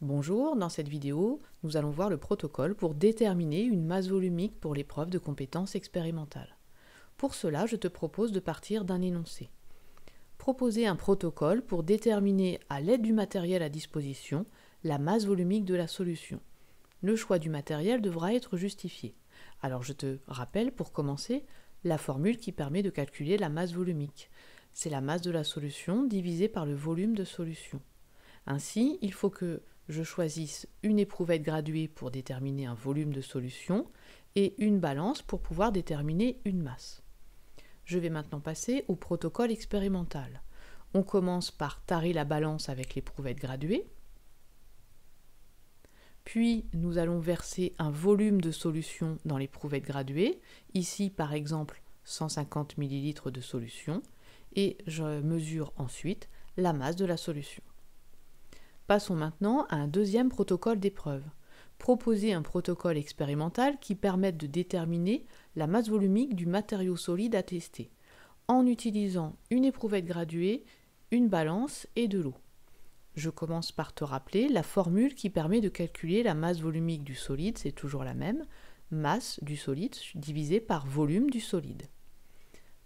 Bonjour, dans cette vidéo, nous allons voir le protocole pour déterminer une masse volumique pour l'épreuve de compétences expérimentales. Pour cela, je te propose de partir d'un énoncé. Proposer un protocole pour déterminer à l'aide du matériel à disposition la masse volumique de la solution. Le choix du matériel devra être justifié. Alors je te rappelle pour commencer la formule qui permet de calculer la masse volumique. C'est la masse de la solution divisée par le volume de solution. Ainsi, il faut que je choisisse une éprouvette graduée pour déterminer un volume de solution et une balance pour pouvoir déterminer une masse. Je vais maintenant passer au protocole expérimental. On commence par tarer la balance avec l'éprouvette graduée, puis nous allons verser un volume de solution dans l'éprouvette graduée, ici par exemple 150 ml de solution, et je mesure ensuite la masse de la solution. Passons maintenant à un deuxième protocole d'épreuve. Proposer un protocole expérimental qui permette de déterminer la masse volumique du matériau solide à tester, en utilisant une éprouvette graduée, une balance et de l'eau. Je commence par te rappeler la formule qui permet de calculer la masse volumique du solide, c'est toujours la même, masse du solide divisée par volume du solide.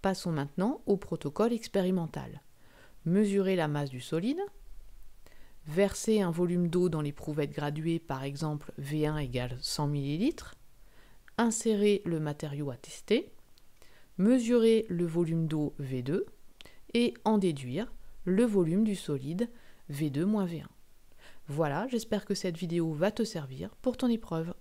Passons maintenant au protocole expérimental. Mesurer la masse du solide, verser un volume d'eau dans l'éprouvette graduée, par exemple V1 égale 100 ml, insérer le matériau à tester, mesurer le volume d'eau V2 et en déduire le volume du solide V2 moins V1. Voilà, j'espère que cette vidéo va te servir pour ton épreuve.